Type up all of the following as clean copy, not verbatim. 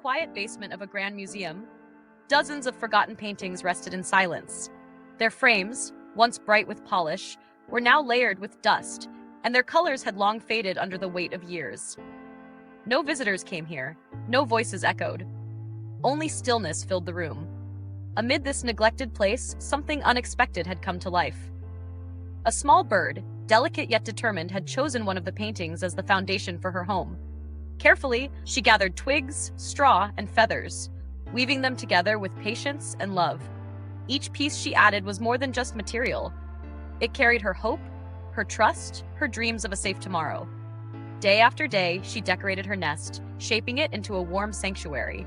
quiet basement of a grand museum, dozens of forgotten paintings rested in silence. Their frames, once bright with polish, were now layered with dust, and their colors had long faded under the weight of years. No visitors came here, no voices echoed. Only stillness filled the room. Amid this neglected place, something unexpected had come to life. A small bird, delicate yet determined, had chosen one of the paintings as the foundation for her home. Carefully, she gathered twigs, straw, and feathers, weaving them together with patience and love. Each piece she added was more than just material. It carried her hope, her trust, her dreams of a safe tomorrow. Day after day, she decorated her nest, shaping it into a warm sanctuary.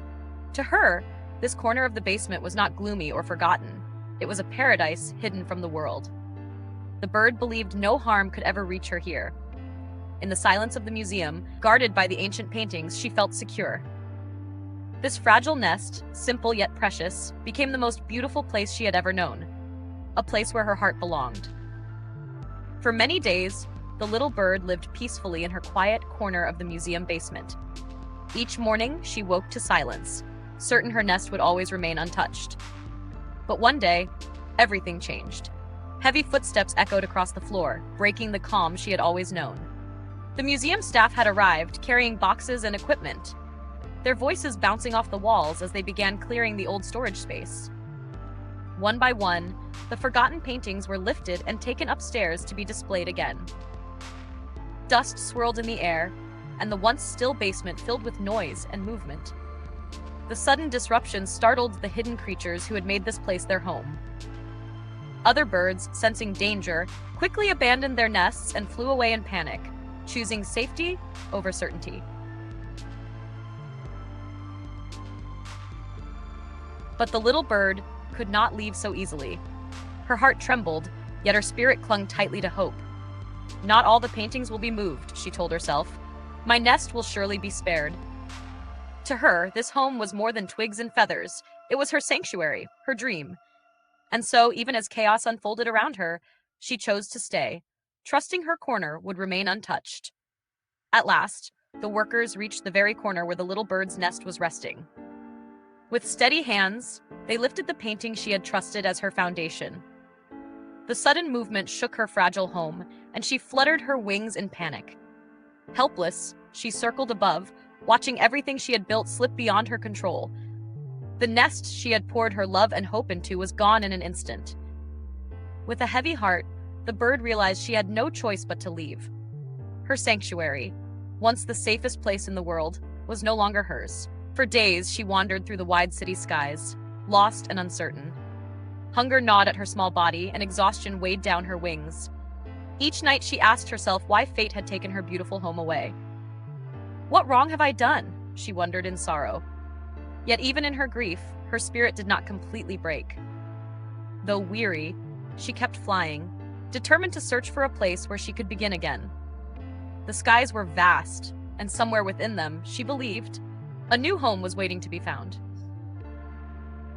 To her, this corner of the basement was not gloomy or forgotten. It was a paradise hidden from the world. The bird believed no harm could ever reach her here. In the silence of the museum, guarded by the ancient paintings, she felt secure. This fragile nest, simple yet precious, became the most beautiful place she had ever known, a place where her heart belonged. For many days, the little bird lived peacefully in her quiet corner of the museum basement. Each morning, she woke to silence, certain her nest would always remain untouched. But one day, everything changed. Heavy footsteps echoed across the floor, breaking the calm she had always known. The museum staff had arrived, carrying boxes and equipment, their voices bouncing off the walls as they began clearing the old storage space. One by one, the forgotten paintings were lifted and taken upstairs to be displayed again. Dust swirled in the air, and the once still basement filled with noise and movement. The sudden disruption startled the hidden creatures who had made this place their home. Other birds, sensing danger, quickly abandoned their nests and flew away in panic, choosing safety over certainty. But the little bird could not leave so easily. Her heart trembled, yet her spirit clung tightly to hope. Not all the paintings will be moved, she told herself. My nest will surely be spared. To her, this home was more than twigs and feathers. It was her sanctuary, her dream. And so, even as chaos unfolded around her, she chose to stay, trusting her corner would remain untouched. At last, the workers reached the very corner where the little bird's nest was resting. With steady hands, they lifted the painting she had trusted as her foundation. The sudden movement shook her fragile home, and she fluttered her wings in panic. Helpless, she circled above, watching everything she had built slip beyond her control. The nest she had poured her love and hope into was gone in an instant. With a heavy heart, the bird realized she had no choice but to leave. Her sanctuary, once the safest place in the world, was no longer hers. For days, she wandered through the wide city skies, lost and uncertain. Hunger gnawed at her small body, and exhaustion weighed down her wings. Each night she asked herself why fate had taken her beautiful home away. What wrong have I done? She wondered in sorrow. Yet even in her grief, her spirit did not completely break. Though weary, she kept flying, determined to search for a place where she could begin again. The skies were vast, and somewhere within them, she believed, a new home was waiting to be found.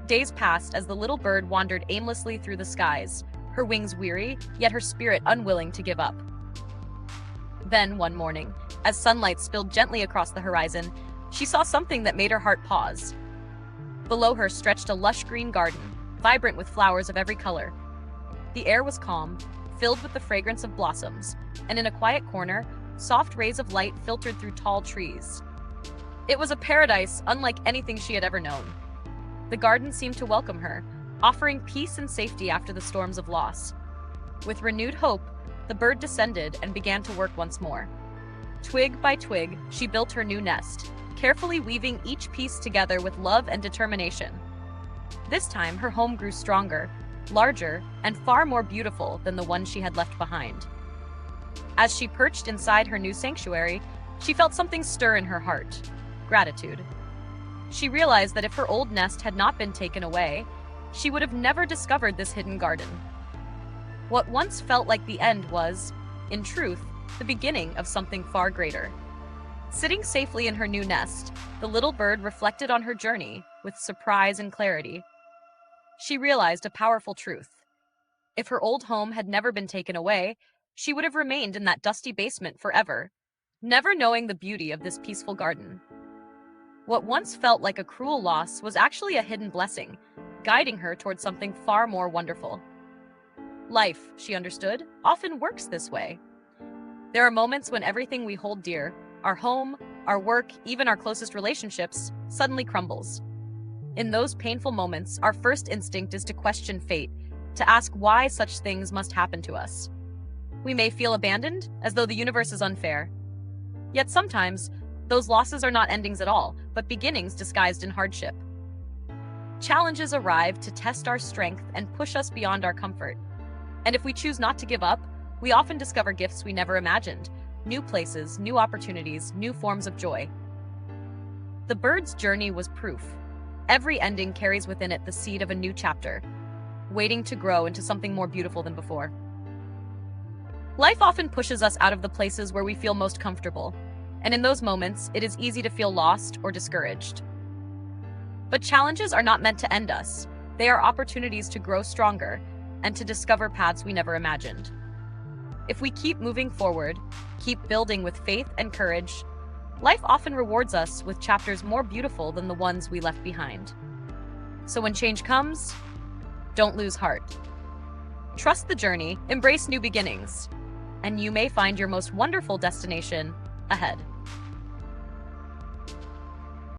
Days passed as the little bird wandered aimlessly through the skies, her wings weary, yet her spirit unwilling to give up. Then, one morning, as sunlight spilled gently across the horizon, she saw something that made her heart pause. Below her stretched a lush green garden, vibrant with flowers of every color. The air was calm, filled with the fragrance of blossoms, and in a quiet corner, soft rays of light filtered through tall trees. It was a paradise unlike anything she had ever known. The garden seemed to welcome her, offering peace and safety after the storms of loss. With renewed hope, the bird descended and began to work once more. Twig by twig, she built her new nest, carefully weaving each piece together with love and determination. This time, her home grew stronger, larger, and far more beautiful than the one she had left behind. As she perched inside her new sanctuary, she felt something stir in her heart: gratitude. She realized that if her old nest had not been taken away, she would have never discovered this hidden garden. What once felt like the end was, in truth, the beginning of something far greater. Sitting safely in her new nest, the little bird reflected on her journey with surprise and clarity. She realized a powerful truth. If her old home had never been taken away, she would have remained in that dusty basement forever, never knowing the beauty of this peaceful garden. What once felt like a cruel loss was actually a hidden blessing, guiding her towards something far more wonderful. Life, she understood, often works this way. There are moments when everything we hold dear, our home, our work, even our closest relationships, suddenly crumbles. In those painful moments, our first instinct is to question fate, to ask why such things must happen to us. We may feel abandoned, as though the universe is unfair. Yet sometimes, those losses are not endings at all, but beginnings disguised in hardship. Challenges arrive to test our strength and push us beyond our comfort. And if we choose not to give up, we often discover gifts we never imagined, new places, new opportunities, new forms of joy. The bird's journey was proof. Every ending carries within it the seed of a new chapter, waiting to grow into something more beautiful than before. Life often pushes us out of the places where we feel most comfortable, and in those moments, it is easy to feel lost or discouraged. But challenges are not meant to end us. They are opportunities to grow stronger and to discover paths we never imagined. If we keep moving forward, keep building with faith and courage, life often rewards us with chapters more beautiful than the ones we left behind. So when change comes, don't lose heart. Trust the journey, embrace new beginnings, and you may find your most wonderful destination ahead.